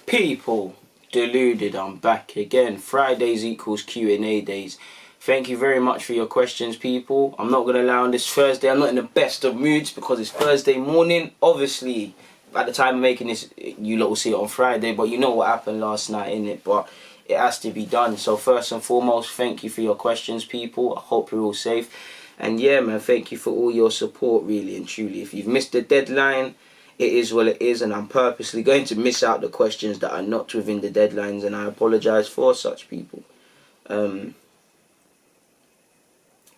People, Deluded, I'm back again. Fridays equals Q&A days. Thank you very much for your questions, people. I'm not going to lie, on this Thursday, I'm not in the best of moods because it's Thursday morning. Obviously, at the time of making this, you lot will see it on Friday, but you know what happened last night, innit? But it has to be done. So first and foremost, thank you for your questions, people. I hope you're all safe. And yeah, man, thank you for all your support, really and truly. If you've missed the deadline, it is what it is, and I'm purposely going to miss out the questions that are not within the deadlines, and I apologise for such people.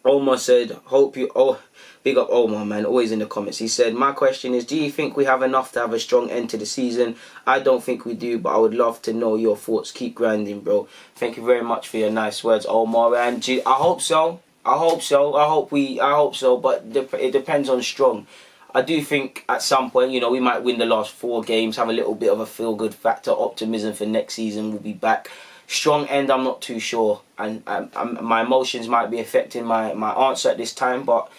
Omar said, big up Omar, man, always in the comments. He said, my question is, do you think we have enough to have a strong end to the season? I don't think we do, but I would love to know your thoughts. Keep grinding, bro. Thank you very much for your nice words, Omar, and I hope so. I hope so, but it depends on strong. I do think at some point, we might win the last 4 games, have a little bit of a feel-good factor, optimism for next season. We'll be back. Strong end, I'm not too sure. And my emotions might be affecting my answer at this time, but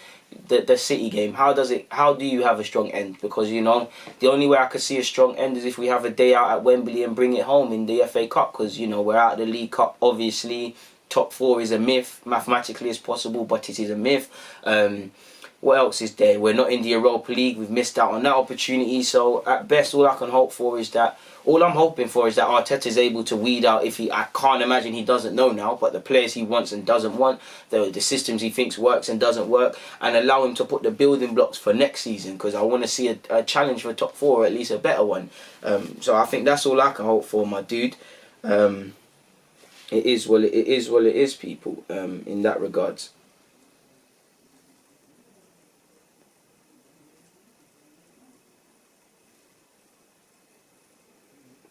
the City game, how do you have a strong end? Because, the only way I could see a strong end is if we have a day out at Wembley and bring it home in the FA Cup, because, we're out of the League Cup, obviously. Top 4 is a myth. Mathematically it's possible, but it is a myth. What else is there? We're not in the Europa League. We've missed out on that opportunity. So at best, all I'm hoping for is that Arteta is able to weed out, I can't imagine he doesn't know now, but the players he wants and doesn't want, the systems he thinks works and doesn't work, and allow him to put the building blocks for next season, because I want to see a challenge for top 4, or at least a better one. So I think that's all I can hope for, my dude. It is what it is, people, in that regards.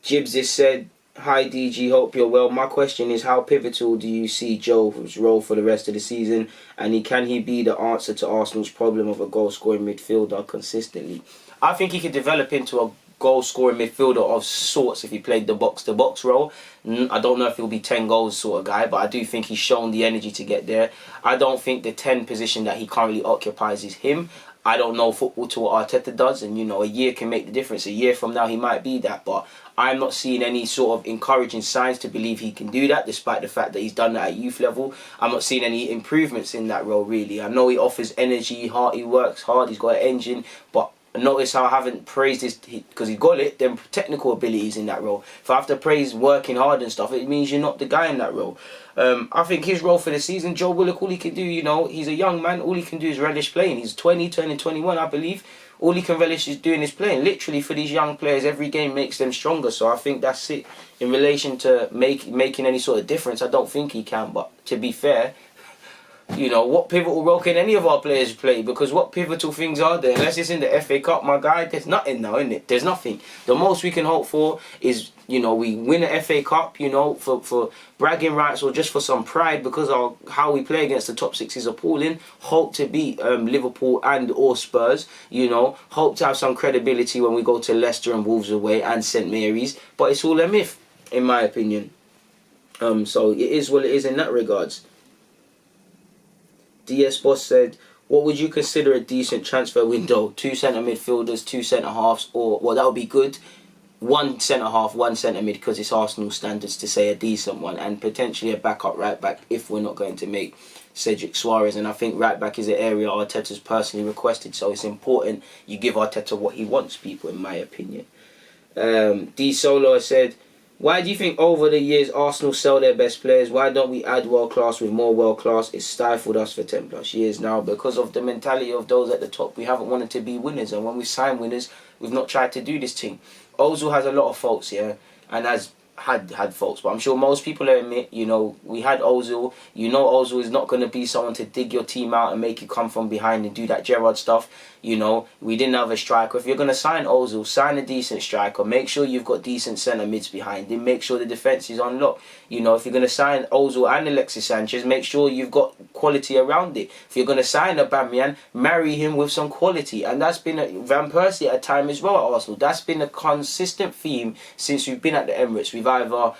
Jibs has said, hi DG, hope you're well. My question is, how pivotal do you see Joe's role for the rest of the season? And can he be the answer to Arsenal's problem of a goal-scoring midfielder consistently? I think he could develop into a goal-scoring midfielder of sorts if he played the box-to-box role. I don't know if he'll be 10 goals sort of guy, but I do think he's shown the energy to get there. I don't think the 10 position that he currently occupies is him. I don't know football to what Arteta does, and a year can make the difference. A year from now he might be that, but I'm not seeing any sort of encouraging signs to believe he can do that, despite the fact that he's done that at youth level. I'm not seeing any improvements in that role, really. I know he offers energy, he works hard, he's got an engine, but notice how I haven't praised his, because he got it, them technical abilities in that role. If I have to praise working hard and stuff, it means you're not the guy in that role. I think his role for the season, Joe Willock, all he can do, he's a young man, all he can do is relish playing. He's 20, turning 21, I believe. All he can relish is doing is playing. Literally, for these young players, every game makes them stronger. So I think that's it. In relation to making any sort of difference, I don't think he can. But to be fair, what pivotal role can any of our players play? Because what pivotal things are there? Unless it's in the FA Cup, my guy, there's nothing now, isn't it? There's nothing. The most we can hope for is, we win an FA Cup, for bragging rights or just for some pride, because how we play against the top 6 is appalling. Hope to beat Liverpool and or Spurs, Hope to have some credibility when we go to Leicester and Wolves away and St Mary's. But it's all a myth, in my opinion. So it is what it is in that regards. DS Boss said, what would you consider a decent transfer window? 2 centre midfielders, 2 centre halves, or, well, that would be good. 1 centre half, 1 centre mid, because it's Arsenal standards to say a decent one, and potentially a backup right back if we're not going to make Cedric Suarez. And I think right back is an area Arteta's personally requested, so it's important you give Arteta what he wants, people, in my opinion. D Solo said, why do you think over the years Arsenal sell their best players? Why don't we add world class with more world class? It's stifled us for 10 plus years now because of the mentality of those at the top. We haven't wanted to be winners, and when we sign winners, we've not tried to do this thing. Ozil has a lot of faults, yeah, and has had faults, but I'm sure most people admit, we had Ozil. Ozil is not going to be someone to dig your team out and make you come from behind and do that Gerrard stuff. We didn't have a striker. If you're going to sign Ozil, sign a decent striker. Make sure you've got decent centre mids behind him. Make sure the defence is on lock. If you're going to sign Ozil and Alexis Sanchez, make sure you've got quality around it. If you're going to sign Aubameyang, marry him with some quality. And that's been Van Persie at a time as well at Arsenal. That's been a consistent theme since we've been at the Emirates. We've either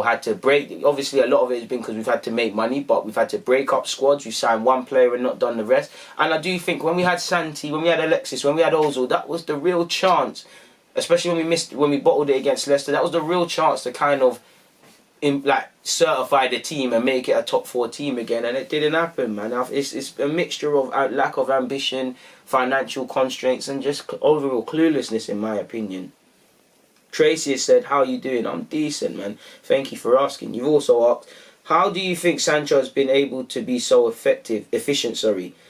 had to break, obviously a lot of it has been because we've had to make money, but we've had to break up squads. We've signed one player and not done the rest. And I do think when we had Santi, when we had Alexis, when we had Ozil, that was the real chance especially when we bottled it against Leicester. That was the real chance to kind of certify the team and make it a top 4 team again, and it didn't happen, man. It's a mixture of lack of ambition, financial constraints, and just overall cluelessness, in my opinion. Tracy has said, "How are you doing?" I'm decent, man. Thank you for asking. You've also asked, how do you think Sancho has been able to be so efficient?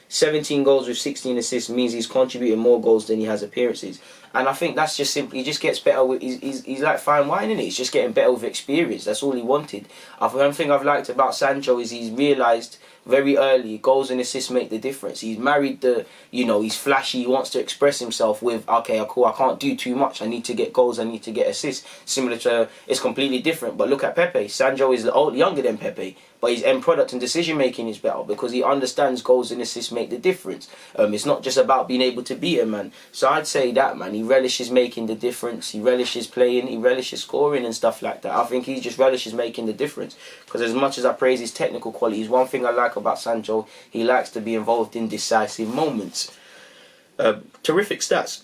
17 goals with 16 assists means he's contributing more goals than he has appearances. And I think that's just simply, he just gets better with, he's like fine wine, isn't it? He's just getting better with experience. That's all he wanted. One thing I've liked about Sancho is he's realised very early goals and assists make the difference. He's married he's flashy, he wants to express himself with, okay, cool, I can't do too much, I need to get goals, I need to get assists. Similar to, it's completely different, but look at Pepe. Sancho is younger than Pepe, but his end product and decision making is better because he understands goals and assists make the difference. It's not just about being able to beat a man. So I'd say that, man, he relishes making the difference, he relishes playing, he relishes scoring and stuff like that. I think he just relishes making the difference, because as much as I praise his technical qualities, one thing I like about Sancho, he likes to be involved in decisive moments. Terrific stats.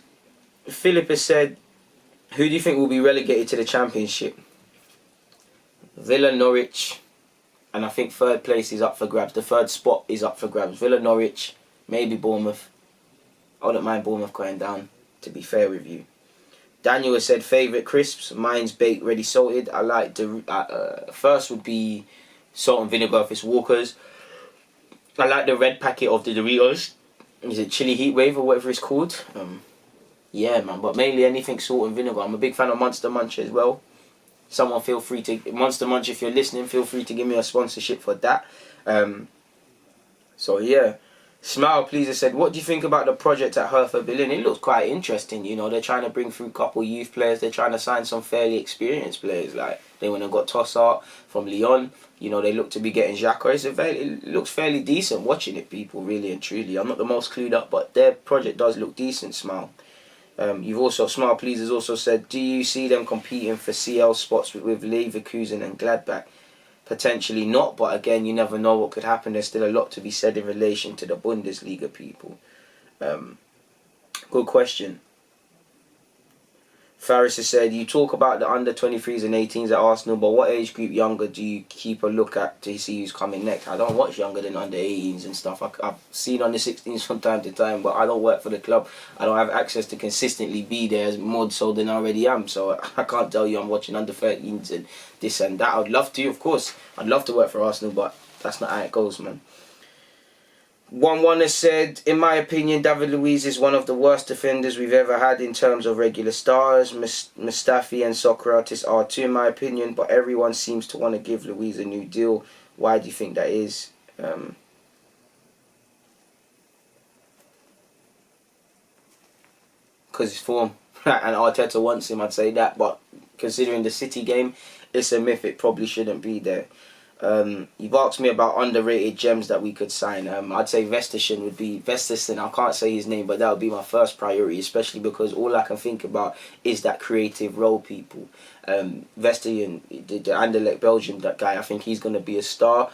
Philip has said, who do you think will be relegated to the Championship? Villa, Norwich, and I think third place is up for grabs. The third spot is up for grabs. Villa, Norwich, maybe Bournemouth. I don't mind Bournemouth going down, to be fair with you. Daniel has said, favourite crisps, mine's baked, ready salted. I like the first would be salt and vinegar if it's Walker's. I like the red packet of the Doritos. Is it Chili Heat Wave or whatever it's called? Yeah, man, but mainly anything salt and vinegar. I'm a big fan of Monster Munch as well. Someone feel free to, Monster Munch, if you're listening, feel free to give me a sponsorship for that. So yeah. Smile Pleaser said, what do you think about the project at Hertha Berlin? It looks quite interesting, they're trying to bring through a couple youth players, they're trying to sign some fairly experienced players, like they went and got Tossart from Lyon, they look to be getting Xhaka. It looks fairly decent watching it, people, really and truly. I'm not the most clued up, but their project does look decent, Smile. You've also, Smile Pleasers also said, do you see them competing for CL spots with Leverkusen and Gladbach? Potentially not, but again, you never know what could happen. There's still a lot to be said in relation to the Bundesliga, people. Good question. Faris has said, you talk about the under 23s and 18s at Arsenal, but what age group younger do you keep a look at to see who's coming next? I don't watch younger than under 18s and stuff. I've seen under 16s from time to time, but I don't work for the club. I don't have access to consistently be there as more so than I already am, so I can't tell you I'm watching under 13s and this and that. I'd love to, of course. I'd love to work for Arsenal, but that's not how it goes, man. 1-1 has said, in my opinion, David Luiz is one of the worst defenders we've ever had in terms of regular stars. Mustafi and Socrates are too, in my opinion, but everyone seems to want to give Luiz a new deal. Why do you think that is? Because his form. And Arteta wants him, I'd say that. But considering the City game, it's a myth. It probably shouldn't be there. You've asked me about underrated gems that we could sign. I'd say Vestersen would be Vestersen. I can't say his name, but that would be my first priority, especially because all I can think about is that creative role, people. Vestersen, the Anderlecht Belgium, that guy, I think he's going to be a star.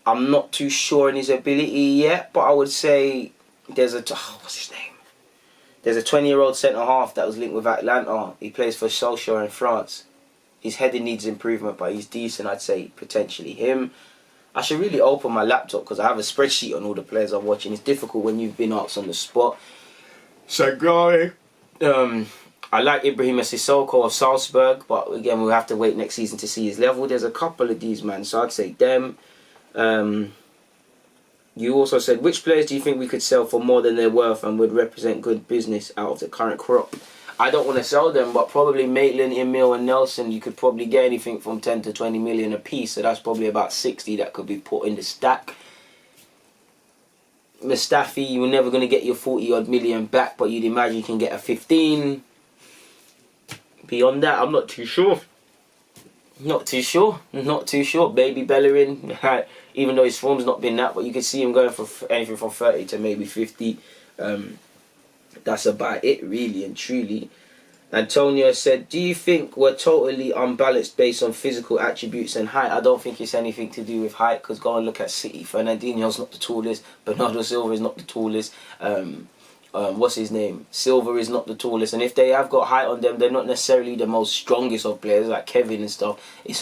I'm not too sure in his ability yet, but I would say there's what's his name? There's a 20-year-old centre-half that was linked with Atlanta. He plays for Solskjaer in France. His heading needs improvement, but he's decent. I'd say potentially him. I should really open my laptop because I have a spreadsheet on all the players I'm watching. It's difficult when you've been asked on the spot. So, guy, I like Ibrahim Sissoko of Salzburg, but again, we'll have to wait next season to see his level. There's a couple of these, man, so I'd say them. You also said, which players do you think we could sell for more than they're worth and would represent good business out of the current crop? I don't want to sell them, but probably Maitland, Emil and Nelson, you could probably get anything from 10 to 20 million a piece, so that's probably about 60 that could be put in the stack. Mustafi, you're never going to get your 40 odd million back, but you'd imagine you can get a 15. Beyond that, I'm not too sure. Not too sure. Baby Bellerin, even though his form's not been that, but you could see him going for anything from 30 to maybe 50. That's about it, really and truly. Antonio said, do you think we're totally unbalanced based on physical attributes and height? I don't think it's anything to do with height, because go and look at City. Fernandinho's not the tallest. Bernardo Silva is not the tallest. what's his name? Silva is not the tallest, and if they have got height on them, they're not necessarily the most strongest of players like Kevin and stuff. It's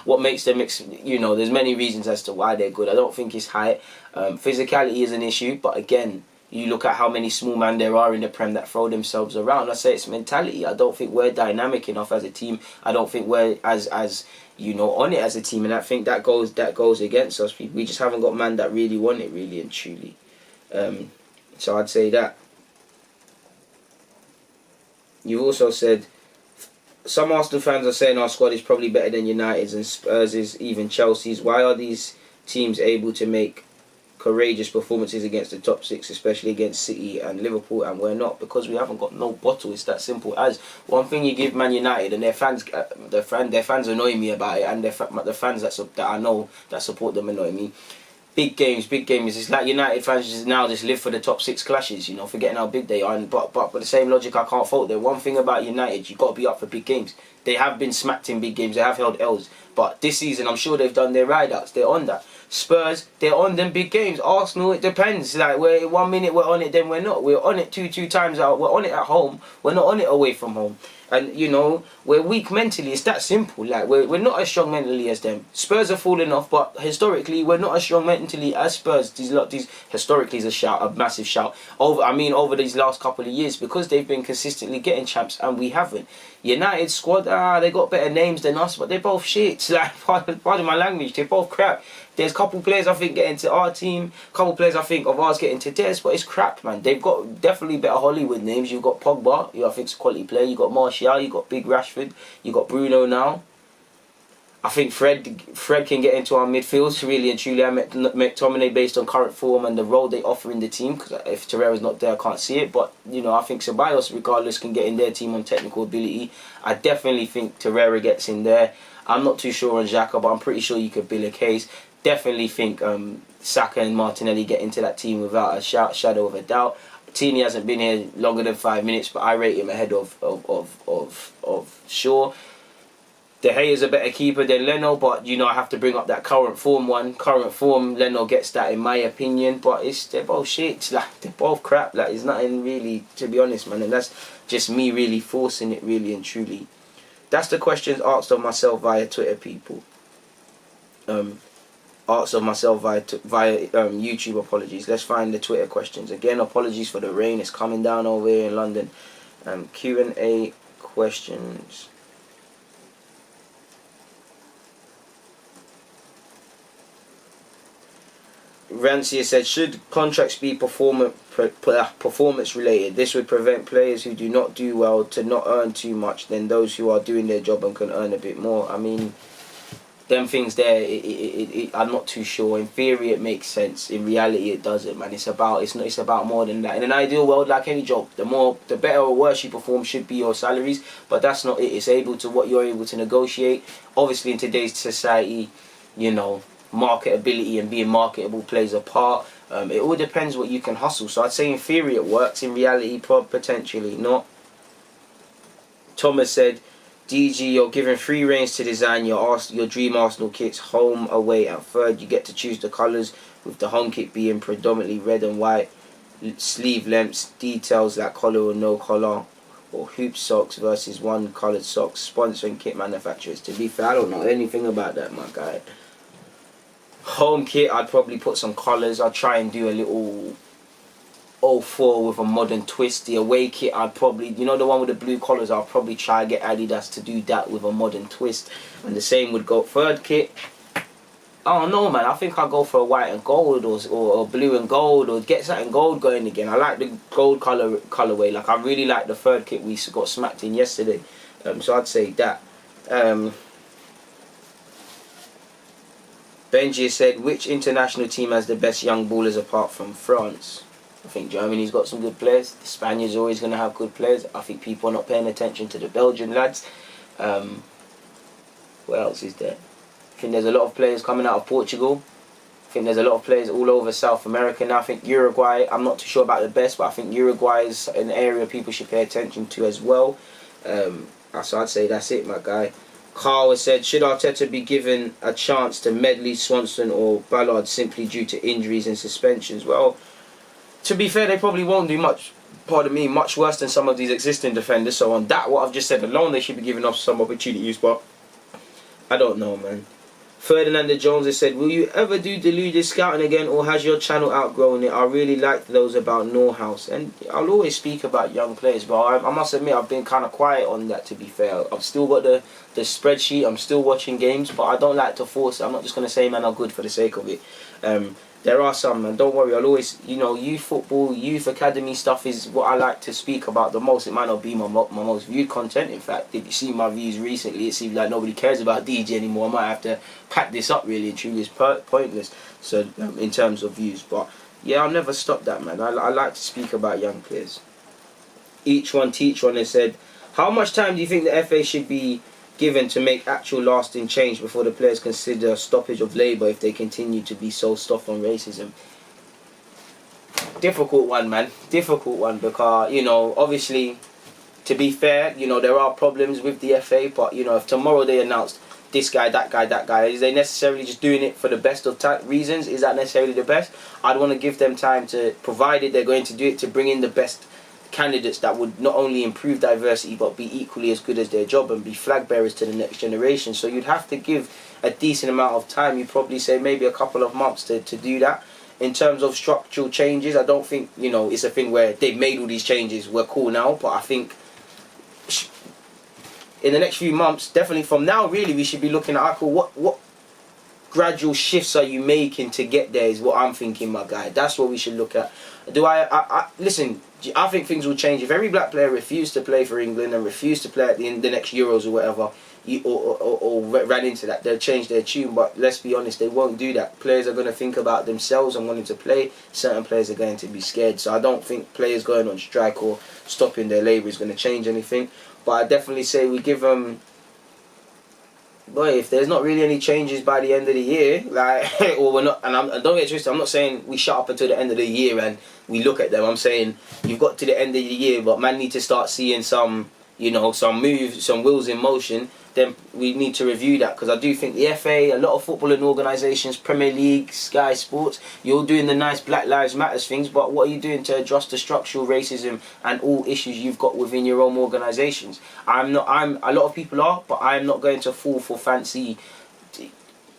what makes them, there's many reasons as to why they're good. I don't think it's height. Physicality is an issue, but again, you look at how many small men there are in the Prem that throw themselves around. I say it's mentality. I don't think we're dynamic enough as a team. I don't think we're as on it as a team, and I think that goes against us. We just haven't got man that really want it, really and truly. So I'd say that. You also said some Arsenal fans are saying our squad is probably better than United's and Spurs' even Chelsea's. Why are these teams able to make courageous performances against the top six, especially against City and Liverpool, and we're not? Because we haven't got no bottle. It's that simple. As one thing you give Man United, and their fans annoy me about it, and the fans that I know that support them annoy me. Big games. It's like United fans just live for the top six clashes, forgetting how big they are. But by the same logic, I can't fault them. One thing about United, you've got to be up for big games. They have been smacked in big games. They have held L's. But this season, I'm sure they've done their ride-outs. They're on that. Spurs, they're on them big games. Arsenal, it depends. Like, 1 minute we're on it, then we're not. We're on it two times out. We're on it at home. We're not on it away from home. And, we're weak mentally. It's that simple. Like, we're not as strong mentally as them. Spurs are falling off, but historically, we're not as strong mentally as Spurs. These historically is a massive shout. Over these last couple of years, because they've been consistently getting champs, and we haven't. United squad, they got better names than us, but they're both shit. Like, pardon my language, they're both crap. There's a couple players I think get into our team, a couple players I think of ours get into theirs, but it's crap, man. They've got definitely better Hollywood names. You've got Pogba, who I think's a quality player. You've got Martial, you've got Big Rashford, you've got Bruno now. I think Fred can get into our midfield, really and truly. McTominay, based on current form and the role they offer in the team, because if Torreira's not there, I can't see it. But, I think Ceballos, regardless, can get in their team on technical ability. I definitely think Torreira gets in there. I'm not too sure on Xhaka, but I'm pretty sure you could build a case. Definitely think Saka and Martinelli get into that team without a shadow of a doubt. Tini hasn't been here longer than 5 minutes, but I rate him ahead of Shaw. De Gea's a better keeper than Leno, but I have to bring up that current form one. Current form, Leno gets that in my opinion, but they're both shit. Like, they're both crap. Like, there's nothing really, to be honest, man, and that's just me really forcing it, really and truly. That's the questions asked of myself via Twitter, people. Asked of myself via YouTube. Apologies. Let's find the Twitter questions again. Apologies for the rain. It's coming down over here in London. Q&A questions. Rancia said, should contracts be performance related? This would prevent players who do not do well to not earn too much than those who are doing their job and can earn a bit more. I mean, them things there, I'm not too sure. In theory, it makes sense. In reality, it doesn't, man. It's about more than that. In an ideal world, like any job, the better or worse you perform should be your salaries. But that's not it. It's what you're able to negotiate. Obviously, in today's society, marketability and being marketable plays a part. It all depends what you can hustle. So I'd say in theory it works. In reality, potentially not. Thomas said, DG, you're given free reins to design your dream Arsenal kits, home, away and third. You get to choose the colours, with the home kit being predominantly red and white, sleeve lengths, details like collar or no collar, or hoop socks versus one coloured socks, sponsoring kit manufacturers. To be fair, I don't know anything about that, my guy. Home kit, I'd probably put some colours. I'd try and do a little 04 with a modern twist. The away kit, I'd probably, the one with the blue collars, I'll probably try and get Adidas to do that with a modern twist. And the same would go third kit. I don't know, man. I think I'll go for a white and gold or blue and gold, or get something gold going again. I like the gold colourway. Like, I really like the third kit we got smacked in yesterday. So I'd say that. Benji said, which international team has the best young ballers apart from France? I think Germany's got some good players. The Spaniards are always going to have good players. I think people are not paying attention to the Belgian lads. What else is there? I think there's a lot of players coming out of Portugal. I think there's a lot of players all over South America now. I think Uruguay, I'm not too sure about the best, but I think Uruguay is an area people should pay attention to as well. So I'd say that's it, my guy. Carl has said, should Arteta be given a chance to Medley, Swanson or Ballard simply due to injuries and suspensions? Well, to be fair, they probably won't do much pardon me, much worse than some of these existing defenders. So on that, what I've just said alone, they should be giving us some opportunities. But I don't know, man. Ferdinand Jones has said, will you ever do Deluded scouting again, or has your channel outgrown it? I really liked those about Norhouse. And I'll always speak about young players, but I must admit I've been kind of quiet on that, to be fair. I've still got the spreadsheet, I'm still watching games, but I don't like to force it. I'm not just going to say, man, I'm good for the sake of it. There are some, man, don't worry, I'll always, youth football, youth academy stuff is what I like to speak about the most. It might not be my most viewed content. In fact, if you see my views recently, it seems like nobody cares about DG anymore. I might have to pack this up, really and truly. It's pointless, so in terms of views. But yeah, I'll never stop that, man. I like to speak about young players. Each one teach one has said, how much time do you think the FA should be given to make actual lasting change before the players consider stoppage of labour if they continue to be so stuffed on racism? Difficult one, man. Difficult one, because, obviously, to be fair, there are problems with the FA, but, if tomorrow they announced this guy, that guy, is they necessarily just doing it for the best of reasons? Is that necessarily the best? I'd want to give them time to, provided they're going to do it, to bring in the best candidates that would not only improve diversity but be equally as good as their job and be flag bearers to the next generation. So you'd have to give a decent amount of time. You'd probably say maybe a couple of months to do that. In terms of structural changes, I don't think it's a thing where they've made all these changes, we're cool now, but I think in the next few months, definitely from now really, we should be looking at what gradual shifts are you making to get there, is what I'm thinking, my guy. That's what we should look at. Listen, I think things will change. If every black player refused to play for England and refused to play at the next Euros or whatever, or ran into that, they'll change their tune. But let's be honest, they won't do that. Players are going to think about themselves and wanting to play. Certain players are going to be scared. So I don't think players going on strike or stopping their labour is going to change anything. But I definitely say we give them... Boy, if there's not really any changes by the end of the year, or we're not, and don't get twisted, I'm not saying we shut up until the end of the year and we look at them. I'm saying you've got to the end of the year, but man need to start seeing some, some moves, some wheels in motion. Then we need to review that, because I do think the FA, a lot of footballing organisations, Premier League, Sky Sports, you're doing the nice Black Lives Matters things, but what are you doing to address the structural racism and all issues you've got within your own organisations? A lot of people are, but I'm not going to fall for fancy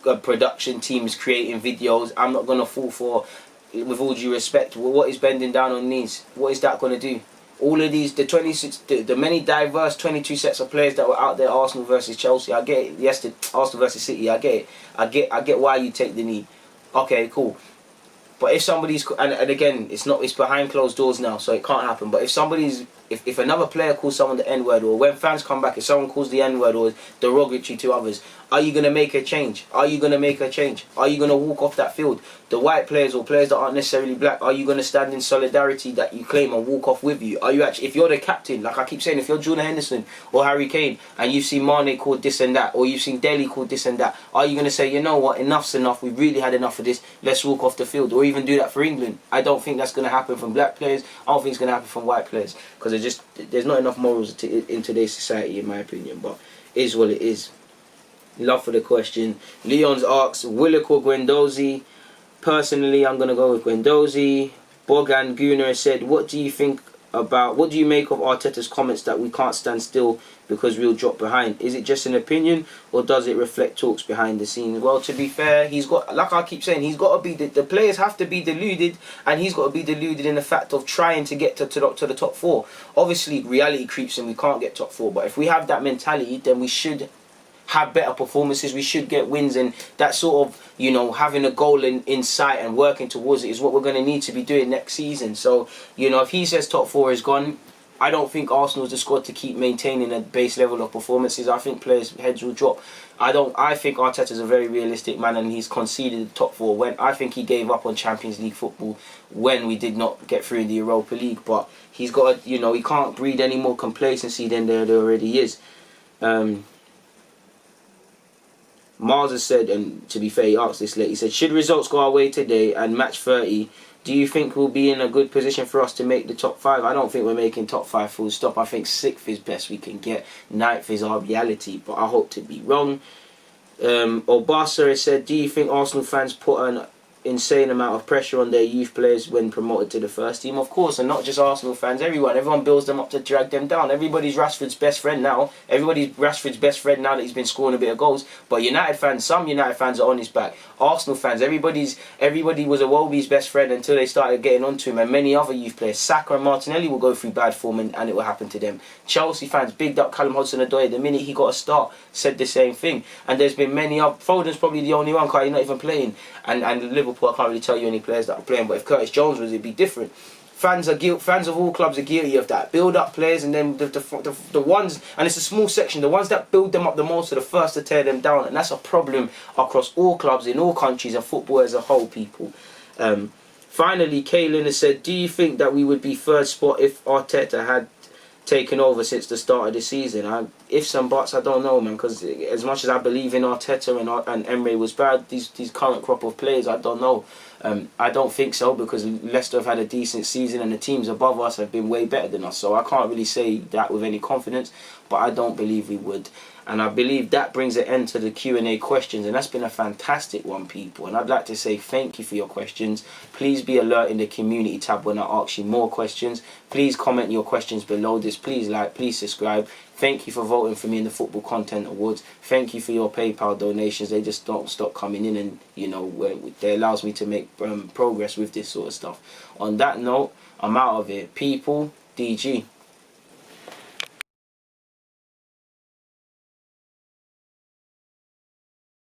production teams creating videos. I'm not going to fall for, with all due respect, what is bending down on knees? What is that going to do? All of these, the many diverse 22 sets of players that were out there, Arsenal versus Chelsea, I get it. Yesterday, Arsenal versus City, I get it. I get why you take the knee. Okay, cool. But if somebody's, and again, it's behind closed doors now, so it can't happen. But if another player calls someone the N-word, or when fans come back, if someone calls the N-word or derogatory to others, are you going to make a change? Are you going to make a change? Are you going to walk off that field? The white players or players that aren't necessarily black, are you going to stand in solidarity that you claim and walk off with you? Are you actually, if you're the captain, like I keep saying, if you're Jordan Henderson or Harry Kane and you've seen Mane called this and that, or you've seen Dele called this and that, are you going to say, you know what, enough's enough, we've really had enough of this, let's walk off the field? Or even do that for England? I don't think that's going to happen from black players. I don't think it's going to happen from white players, because there's not enough morals in today's society, in my opinion. But it is what it is. Love for the question. Leon's asks, Willock or Guendouzi? Personally, I'm going to go with Guendouzi. Bogan Gooner said, what do you make of Arteta's comments that we can't stand still because we'll drop behind? Is it just an opinion, or does it reflect talks behind the scenes? Well, to be fair, he's got, like I keep saying, he's got to be, the players have to be deluded, and he's got to be deluded in the fact of trying to get to the top four. Obviously, reality creeps and we can't get top four, but if we have that mentality, then we should have better performances, we should get wins, and that sort of, having a goal in sight and working towards it is what we're going to need to be doing next season. So, if he says top four is gone, I don't think Arsenal's the squad to keep maintaining a base level of performances. I think players' heads will drop. I think Arteta's a very realistic man, and he's conceded the top four. I think he gave up on Champions League football when we did not get through in the Europa League, but he's got to, he can't breed any more complacency than there already is. Mars has said, and to be fair, he asked this late, he said, should results go our way today and match 30, do you think we'll be in a good position for us to make the top 5? I don't think we're making top 5 full stop. I think 6th is best we can get. 9th is our reality, but I hope to be wrong. Obasa has said, do you think Arsenal fans put an insane amount of pressure on their youth players when promoted to the first team, of course, and not just Arsenal fans, everyone builds them up to drag them down. Everybody's Rashford's best friend now that he's been scoring a bit of goals. But some United fans are on his back. Arsenal fans, everybody was Iwobi's best friend until they started getting onto him, and many other youth players, Saka and Martinelli, will go through bad form and it will happen to them. Chelsea fans bigged up Callum Hudson-Odoi the minute he got a start, said the same thing, and there's been many other. Foden's probably the only one because he's not even playing, and Liverpool, I can't really tell you any players that are playing, but if Curtis Jones was, it'd be different. Fans of all clubs are guilty of that. Build up players, and then the ones, and it's a small section, the ones that build them up the most are the first to tear them down, and that's a problem across all clubs in all countries and football as a whole, people. Finally, Kaylin has said, do you think that we would be third spot if Arteta had taken over since the start of the season? Ifs and buts, I don't know, man, because as much as I believe in Arteta and Emery was bad, these current crop of players, I don't know. I don't think so, because Leicester have had a decent season and the teams above us have been way better than us, so I can't really say that with any confidence, but I don't believe we would. And I believe that brings an end to the Q&A questions, and that's been a fantastic one, people. And I'd like to say thank you for your questions. Please be alert in the community tab when I ask you more questions. Please comment your questions below this. Please like, please subscribe. Thank you for voting for me in the Football Content Awards. Thank you for your PayPal donations. They just don't stop coming in, and they allows me to make progress with this sort of stuff. On that note, I'm out of here. People, DG.